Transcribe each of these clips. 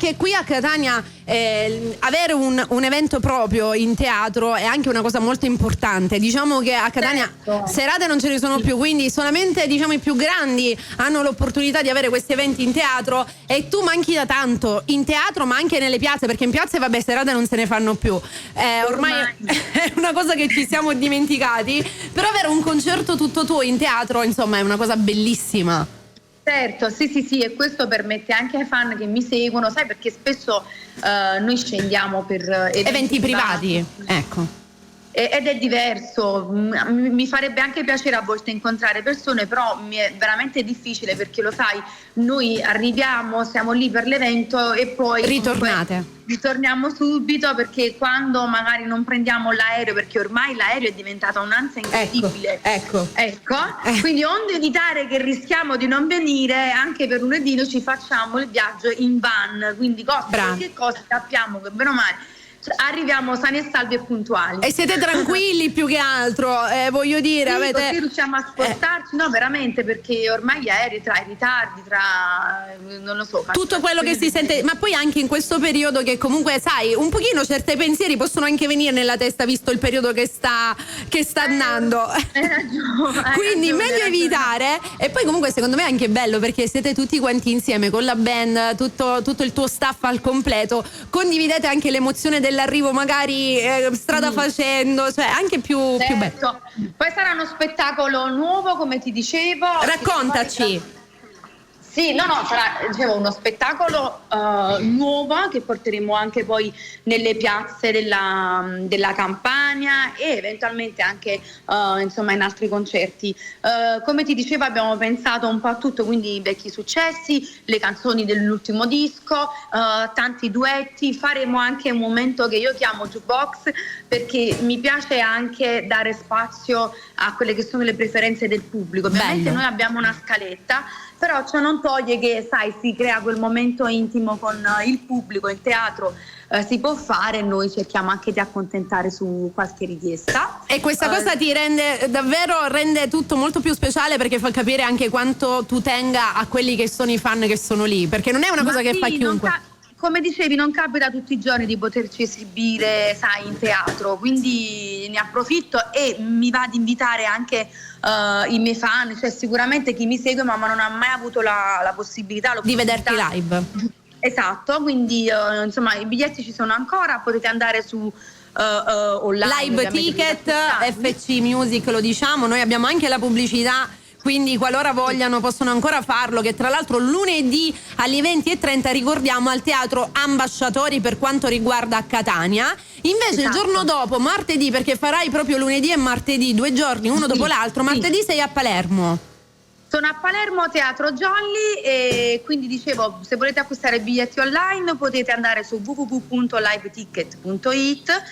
perché qui a Catania avere un evento proprio in teatro è anche una cosa molto importante. Diciamo che a Catania serate non ce ne sono più, quindi solamente diciamo i più grandi hanno l'opportunità di avere questi eventi in teatro, e tu manchi da tanto in teatro ma anche nelle piazze, perché in piazze vabbè serate non se ne fanno più, ormai è una cosa che ci siamo dimenticati, però avere un concerto tutto tuo in teatro insomma è una cosa bellissima. Certo, sì, e questo permette anche ai fan che mi seguono, sai, perché spesso noi scendiamo per eventi privati, ecco. Ed è diverso, mi farebbe anche piacere a volte incontrare persone, però mi è veramente difficile, perché lo sai, noi arriviamo, siamo lì per l'evento e poi ritorniamo subito, perché quando magari non prendiamo l'aereo, perché ormai l'aereo è diventata un'ansia incredibile. Ecco. Quindi onde evitare che rischiamo di non venire, anche per lunedì noi ci facciamo il viaggio in van, quindi qualche cosa sappiamo che bene o male arriviamo sani e salvi e puntuali. E siete tranquilli più che altro, voglio dire, sì, avete... così riusciamo a spostarci, no veramente, perché ormai gli aerei, tra i ritardi, non lo so, tutto quello che si sente, ma poi anche in questo periodo che comunque sai, un pochino certi pensieri possono anche venire nella testa visto il periodo che sta andando. Hai ragione, quindi meglio evitare. E poi comunque secondo me è anche bello perché siete tutti quanti insieme con la band, tutto il tuo staff al completo, condividete anche l'emozione dell'arrivo magari strada facendo, cioè anche più bello. Poi sarà uno spettacolo nuovo, come ti dicevo. Raccontaci. Sì, sarà, dicevo, uno spettacolo nuovo che porteremo anche poi nelle piazze della Campania e eventualmente anche insomma in altri concerti. Come ti dicevo, abbiamo pensato un po' a tutto, quindi i vecchi successi, le canzoni dell'ultimo disco, tanti duetti. Faremo anche un momento che io chiamo jukebox, perché mi piace anche dare spazio a quelle che sono le preferenze del pubblico. Ovviamente noi abbiamo una scaletta, però ciò non toglie che, sai, si crea quel momento intimo con il pubblico. In teatro si può fare, noi cerchiamo anche di accontentare su qualche richiesta. E questa cosa ti rende tutto molto più speciale, perché fa capire anche quanto tu tenga a quelli che sono i fan che sono lì, perché non è una cosa che fa chiunque. Come dicevi, non capita tutti i giorni di poterci esibire, sai, in teatro, quindi ne approfitto e mi va ad invitare anche i miei fan, cioè sicuramente chi mi segue ma non ha mai avuto la possibilità di vederti live. Esatto, quindi insomma i biglietti ci sono ancora, potete andare su online. Live Ticket, FC Music, lo diciamo, noi abbiamo anche la pubblicità, quindi qualora vogliano possono ancora farlo, che tra l'altro lunedì alle 20:30 ricordiamo al Teatro Ambasciatori per quanto riguarda Catania. Invece il giorno dopo, martedì, perché farai proprio lunedì e martedì 2 giorni uno dopo l'altro, martedì sei a Palermo. Sono a Palermo, Teatro Jolly, e quindi dicevo, se volete acquistare biglietti online potete andare su www.liveticket.it,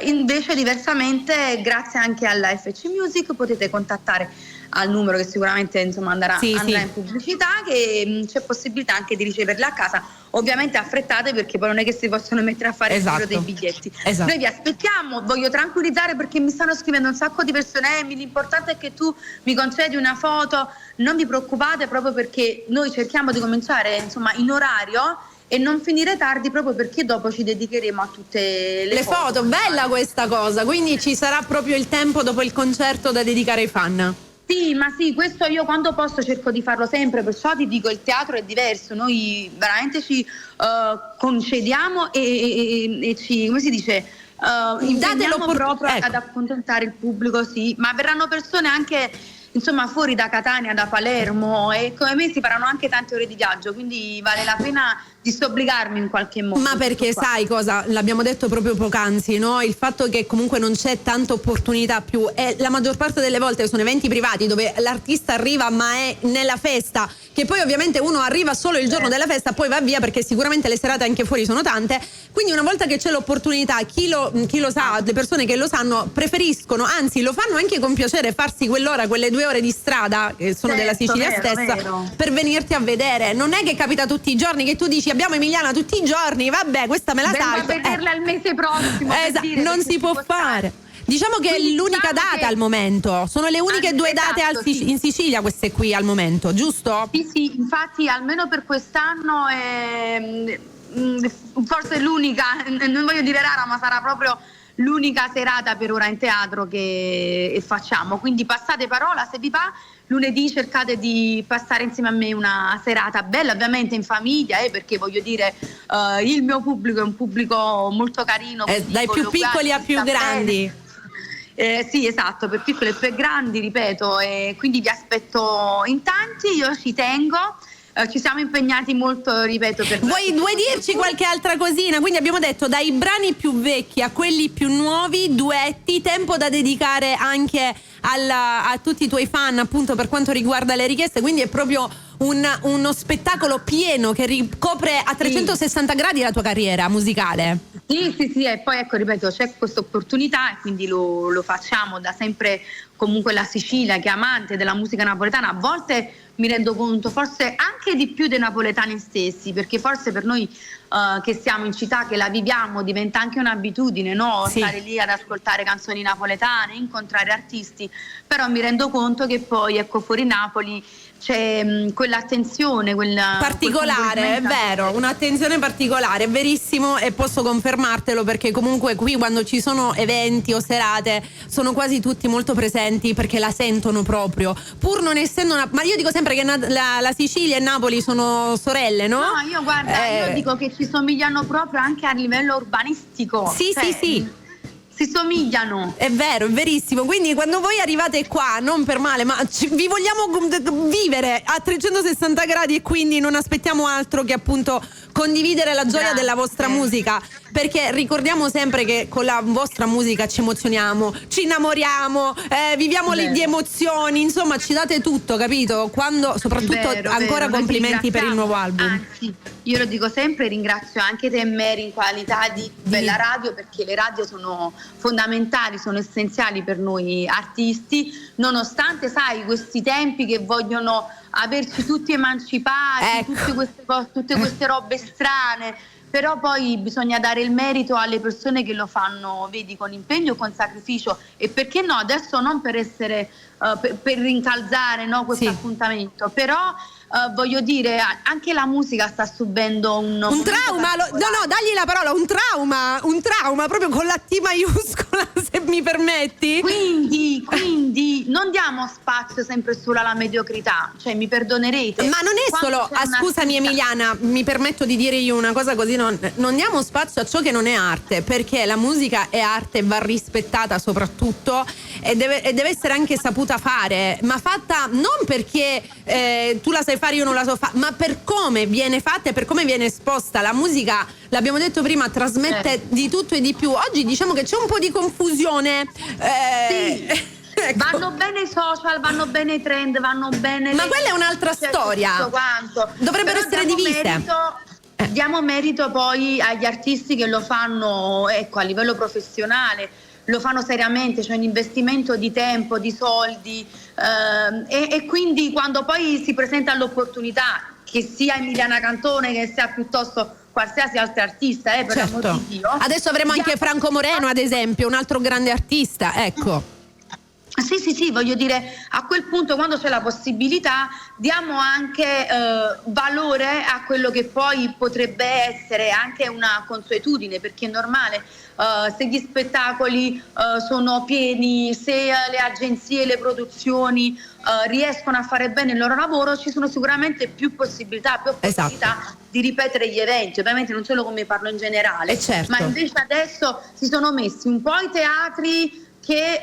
invece diversamente grazie anche alla FC Music potete contattare al numero che sicuramente insomma andrà in pubblicità, che c'è possibilità anche di riceverla a casa. Ovviamente affrettate, perché poi non è che si possono mettere a fare il giro dei biglietti. Noi vi aspettiamo, voglio tranquillizzare perché mi stanno scrivendo un sacco di persone, l'importante è che tu mi concedi una foto. Non vi preoccupate, proprio perché noi cerchiamo di cominciare insomma in orario e non finire tardi, proprio perché dopo ci dedicheremo a tutte le foto. Bella questa cosa, quindi ci sarà proprio il tempo dopo il concerto da dedicare ai fan. Sì, ma sì, questo io quando posso cerco di farlo sempre, perciò ti dico, il teatro è diverso, noi veramente ci concediamo e ci, come si dice, impegniamo proprio ad accontentare il pubblico, sì, ma verranno persone anche insomma fuori da Catania, da Palermo, e come me si faranno anche tante ore di viaggio, quindi vale la pena disobbligarmi in qualche modo. Ma perché sai cosa? L'abbiamo detto proprio poc'anzi, no? Il fatto che comunque non c'è tanta opportunità più, e la maggior parte delle volte sono eventi privati dove l'artista arriva ma è nella festa, che poi ovviamente uno arriva solo il giorno della festa, poi va via, perché sicuramente le serate anche fuori sono tante. Quindi una volta che c'è l'opportunità, chi lo sa, le persone che lo sanno preferiscono, anzi lo fanno anche con piacere, farsi quell'ora, quelle 2 ore di strada che sono della Sicilia stessa, per venirti a vedere. Non è che capita tutti i giorni che tu dici abbiamo Emiliana tutti i giorni, vabbè, questa me la salto. Vengo a vederla il mese prossimo. Non si può fare. Diciamo che quindi è l'unica data al momento, sono le uniche 2 date in Sicilia queste qui al momento, giusto? Sì, infatti almeno per quest'anno forse l'unica, non voglio dire rara, ma sarà proprio l'unica serata per ora in teatro che facciamo, quindi passate parola, se vi va lunedì cercate di passare insieme a me una serata bella, ovviamente in famiglia, perché voglio dire il mio pubblico è un pubblico molto carino, dai più piccoli a più grandi. Sì, esatto, per piccoli e per grandi, ripeto, e quindi vi aspetto in tanti, io ci tengo. Ci siamo impegnati molto, ripeto. Vuoi dirci qualche altra cosina? Quindi abbiamo detto dai brani più vecchi a quelli più nuovi, duetti, tempo da dedicare anche a tutti i tuoi fan, appunto, per quanto riguarda le richieste, quindi è proprio uno spettacolo pieno che ricopre a 360 gradi la tua carriera musicale. Sì, e poi ecco, ripeto, c'è questa opportunità e quindi lo facciamo da sempre. Comunque la Sicilia, che è amante della musica napoletana, a volte mi rendo conto forse anche di più dei napoletani stessi, perché forse per noi che siamo in città, che la viviamo, diventa anche un'abitudine, no? Sì. Stare lì ad ascoltare canzoni napoletane, incontrare artisti, però mi rendo conto che poi, ecco, fuori Napoli c'è quell'attenzione, particolare, è vero, un'attenzione particolare, è verissimo, e posso confermartelo, perché comunque qui quando ci sono eventi o serate sono quasi tutti molto presenti, perché la sentono proprio, pur non essendo ma io dico sempre che la Sicilia e Napoli sono sorelle, no? No, io guarda, io dico che ci somigliano proprio anche a livello urbanistico. Sì, sì. Si somigliano. È vero, è verissimo. Quindi quando voi arrivate qua, non per male, ma vi vogliamo vivere a 360 gradi, e quindi non aspettiamo altro che appunto condividere la gioia della vostra musica, perché ricordiamo sempre che con la vostra musica ci emozioniamo, ci innamoriamo, viviamo di emozioni, insomma ci date tutto, capito? Quando soprattutto ancora complimenti per il nuovo album. Anzi, io lo dico sempre, ringrazio anche te e Mary in qualità di Bella Radio, perché le radio sono fondamentali, sono essenziali per noi artisti, nonostante, sai, questi tempi che vogliono averci tutti emancipati, ecco, tutte queste robe strane, però poi bisogna dare il merito alle persone che lo fanno, vedi, con impegno e con sacrificio, e perché no, adesso non per essere per rincalzare, no, questo appuntamento, però voglio dire, anche la musica sta subendo un trauma, dagli la parola, un trauma proprio con la T maiuscola, se mi permetti. Quindi non diamo spazio sempre solo alla mediocrità, cioè mi perdonerete. Ma non è solo, scusami Emiliana, mi permetto di dire io una cosa così, non diamo spazio a ciò che non è arte, perché la musica è arte e va rispettata soprattutto, e deve essere anche saputa fare, ma fatta non perché tu la sai fare, io non la so fare, ma per come viene fatta e per come viene esposta. La musica, l'abbiamo detto prima, trasmette di tutto e di più. Oggi diciamo che c'è un po' di confusione. Sì. Ecco. Vanno bene i social, vanno bene i trend, vanno bene. Ma quella è un'altra storia. Tutto quanto. Dovrebbero essere divise. Diamo merito poi agli artisti che lo fanno, ecco, a livello professionale, lo fanno seriamente, c'è un investimento di tempo, di soldi, e quindi quando poi si presenta l'opportunità, che sia Emiliana Cantone, che sia piuttosto qualsiasi altro artista, per amor di Dio. Adesso avremo anche Franco Moreno, ad esempio, un altro grande artista, ecco. Sì, voglio dire, a quel punto, quando c'è la possibilità, diamo anche valore a quello che poi potrebbe essere anche una consuetudine, perché è normale, se gli spettacoli sono pieni, se le agenzie, le produzioni riescono a fare bene il loro lavoro, ci sono sicuramente più possibilità di ripetere gli eventi. Ovviamente non solo, come parlo in generale, ma invece adesso si sono messi un po' i teatri che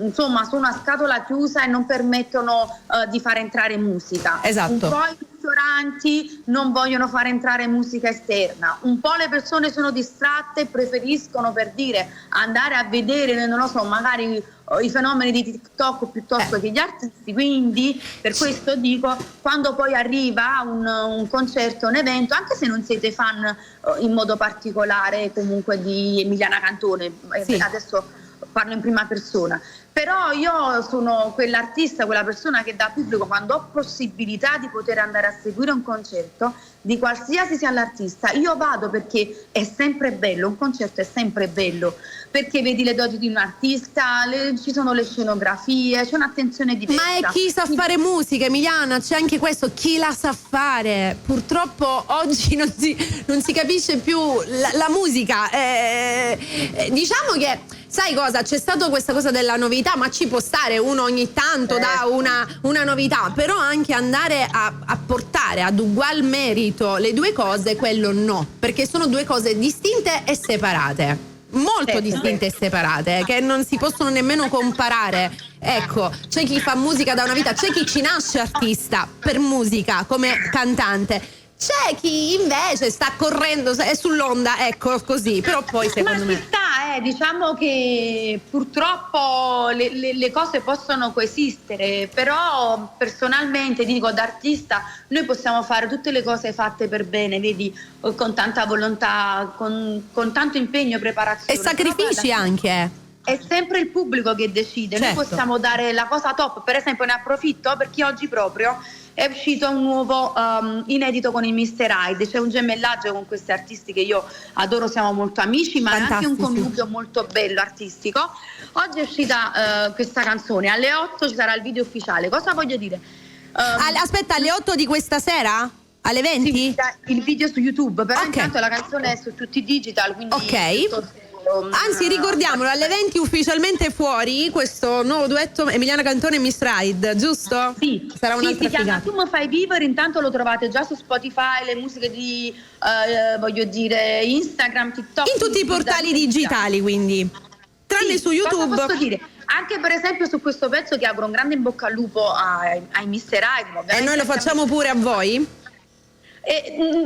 insomma sono a scatola chiusa e non permettono di fare entrare musica. Un po' i ristoranti non vogliono fare entrare musica esterna, un po' le persone sono distratte e preferiscono, per dire, andare a vedere, non lo so, magari i fenomeni di TikTok piuttosto che gli artisti. Quindi per questo dico, quando poi arriva un concerto, un evento, anche se non siete fan in modo particolare comunque di Emiliana Cantone, adesso parlo in prima persona, però io sono quell'artista, quella persona che da pubblico, quando ho possibilità di poter andare a seguire un concerto di qualsiasi sia l'artista, io vado perché è sempre bello, un concerto è sempre bello, perché vedi le doti di un artista, ci sono le scenografie, c'è un'attenzione diversa. Ma è chi sa fare musica, Emiliana, c'è anche questo, chi la sa fare. Purtroppo oggi non si capisce più la musica. Diciamo che, sai cosa, c'è stato questa cosa della novità, ma ci può stare, uno ogni tanto dà una novità, però anche andare a portare ad ugual merito le due cose, quello no, perché sono due cose distinte e separate. Molto distinte e separate, che non si possono nemmeno comparare. Ecco, c'è chi fa musica da una vita, c'è chi ci nasce artista per musica come cantante, c'è chi invece sta correndo, è sull'onda, ecco, così. Però poi secondo me diciamo che purtroppo le cose possono coesistere, però personalmente dico, da artista noi possiamo fare tutte le cose fatte per bene, vedi, con tanta volontà, con tanto impegno, preparazione e sacrifici anche. È sempre il pubblico che decide. Certo. Noi possiamo dare la cosa top. Per esempio, ne approfitto perché oggi proprio è uscito un nuovo inedito con il Mr. Hyde. C'è un gemellaggio con questi artisti che io adoro, siamo molto amici, ma fantastici. è anche un connubio molto bello artistico. Oggi è uscita questa canzone, alle 8 ci sarà il video ufficiale. Cosa voglio dire? Aspetta, alle 8 di questa sera? Alle 20? Sì, il video su YouTube, però intanto la canzone è su tutti i digital, quindi anzi, ricordiamolo, alle 20 ufficialmente fuori questo nuovo duetto Emiliana Cantone e Mr. Hyde, giusto? Sì, sarà un'altra si chiama figata. Tu mi fai vivere, intanto lo trovate già su Spotify, le musiche di voglio dire Instagram, TikTok, in tutti i portali digitali, quindi tranne su YouTube. Cosa posso dire? Anche per esempio su questo pezzo, che auguro un grande in bocca al lupo ai Mr. Hyde. E noi lo facciamo pure a voi?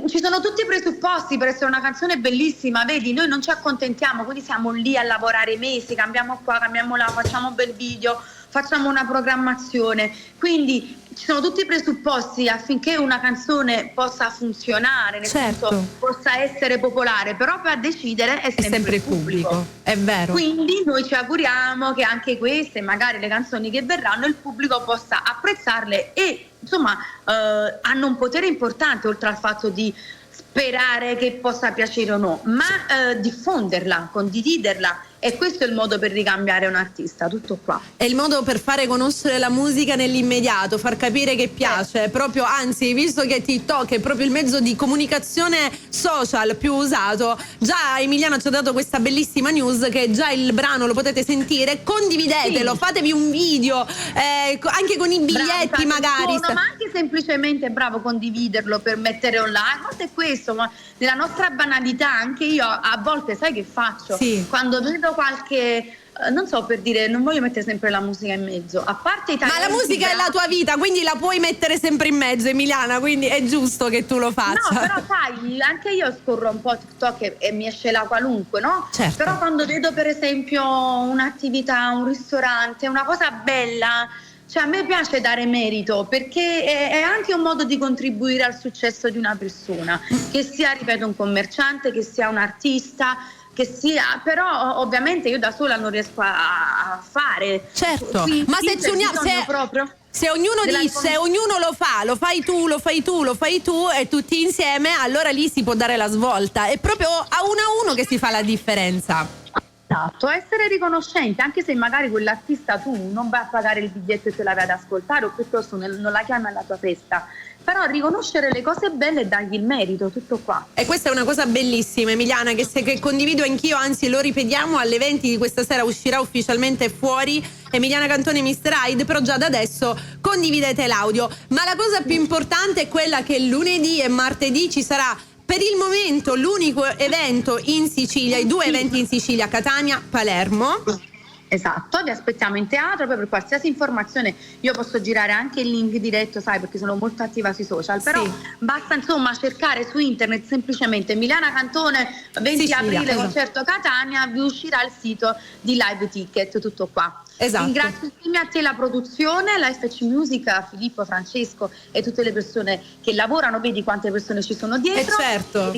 Ci sono tutti i presupposti per essere una canzone bellissima, vedi, noi non ci accontentiamo, quindi siamo lì a lavorare mesi, cambiamo qua, cambiamo là, facciamo un bel video, facciamo una programmazione, quindi ci sono tutti i presupposti affinché una canzone possa funzionare, nel senso possa essere popolare, però per decidere è sempre il pubblico. È vero. Quindi noi ci auguriamo che anche queste, magari le canzoni che verranno, il pubblico possa apprezzarle e insomma hanno un potere importante, oltre al fatto di sperare che possa piacere o no, ma diffonderla, condividerla, e questo è il modo per ricambiare un artista, tutto qua. È il modo per fare conoscere la musica nell'immediato, far capire che piace, proprio, anzi, visto che TikTok è proprio il mezzo di comunicazione social più usato, già Emiliana ci ha dato questa bellissima news che già il brano lo potete sentire, condividetelo, fatevi un video, anche con i biglietti magari. Ma anche semplicemente, condividerlo per mettere online, guarda, è questo, ma nella nostra banalità anche io a volte, sai che faccio? Quando vedo qualche, non so, per dire, non voglio mettere sempre la musica in mezzo, a parte i talenti, ma la musica è la tua vita, quindi la puoi mettere sempre in mezzo, Emiliana, quindi è giusto che tu lo faccia. No, però sai, anche io scorro un po' TikTok e mi esce la qualunque, no? Certo. Però quando vedo per esempio un'attività, un ristorante, una cosa bella, cioè a me piace dare merito, perché è anche un modo di contribuire al successo di una persona, che sia, ripeto, un commerciante, che sia un artista, che sia, però ovviamente io da sola non riesco a fare. Certo, ma se ognuno dice, ognuno lo fai tu e tutti insieme, allora lì si può dare la svolta, è proprio a uno che si fa la differenza. Esatto, essere riconoscente, anche se magari quell'artista tu non vai a pagare il biglietto e te la vai ad ascoltare, o piuttosto non la chiami alla tua festa, però riconoscere le cose belle e dargli il merito, tutto qua. E questa è una cosa bellissima, Emiliana, che condivido anch'io, anzi lo ripetiamo, alle 20 di questa sera uscirà ufficialmente fuori Emiliana Cantone e Mr. Hyde, però già da adesso condividete l'audio. Ma la cosa più importante è quella che lunedì e martedì ci sarà per il momento l'unico evento in Sicilia, i due eventi in Sicilia, Catania, Palermo. Esatto, vi aspettiamo in teatro. Poi per qualsiasi informazione io posso girare anche il link diretto, sai, perché sono molto attiva sui social, però basta insomma cercare su internet semplicemente Emiliana Cantone 20 Sicilia, aprile concerto Catania, vi uscirà il sito di Live Ticket, tutto qua. Esatto. Ringrazio insieme a te la produzione, la FX Music, Filippo, Francesco e tutte le persone che lavorano, vedi quante persone ci sono dietro. Certo.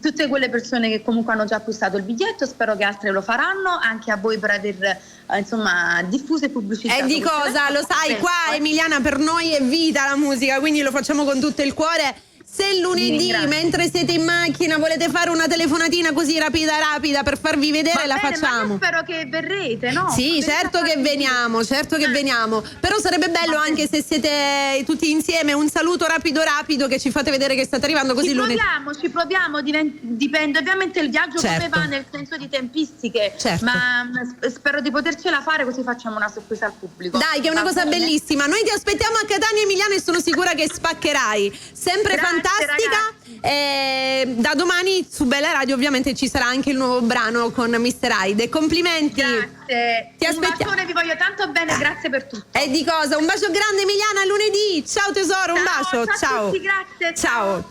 tutte quelle persone che comunque hanno già acquistato il biglietto, spero che altre lo faranno, anche a voi per aver insomma diffuso e pubblicizzato. E di cosa? Lo sai, qua Emiliana, per noi è vita la musica, quindi lo facciamo con tutto il cuore. Se lunedì, mentre siete in macchina, volete fare una telefonatina così rapida per farvi vedere, la facciamo. Ma io spero che verrete, no? Sì, certo che veniamo, Però sarebbe bello anche se siete tutti insieme, un saluto rapido che ci fate vedere che state arrivando, così lunedì. Ci proviamo, dipende ovviamente il viaggio come va, nel senso di tempistiche, ma spero di potercela fare, così facciamo una sorpresa al pubblico. Dai, che è una cosa bellissima. Noi ti aspettiamo a Catania, Emiliana, e sono sicura che spaccherai. Sempre fantastica. Da domani su Bella Radio ovviamente ci sarà anche il nuovo brano con Mr. Hyde. Complimenti. Grazie. Ti aspettiamo. Un bacione, vi voglio tanto bene, grazie per tutto. E di cosa? Un bacio grande, Emiliana, a lunedì. Ciao tesoro, un bacio. Ciao a tutti, grazie.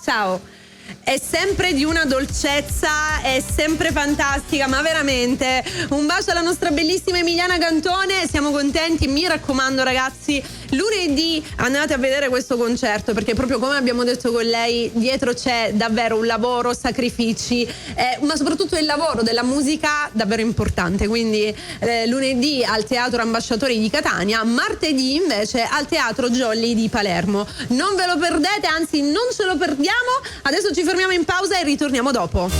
Ciao. È sempre di una dolcezza, è sempre fantastica, ma veramente un bacio alla nostra bellissima Emiliana Cantone. Siamo contenti, mi raccomando ragazzi, lunedì andate a vedere questo concerto, perché proprio come abbiamo detto con lei, dietro c'è davvero un lavoro, sacrifici, ma soprattutto il lavoro della musica davvero importante. Quindi lunedì al Teatro Ambasciatori di Catania, martedì invece al Teatro Jolly di Palermo. Non ve lo perdete, anzi non ce lo perdiamo. Adesso ci fermiamo in pausa e ritorniamo dopo.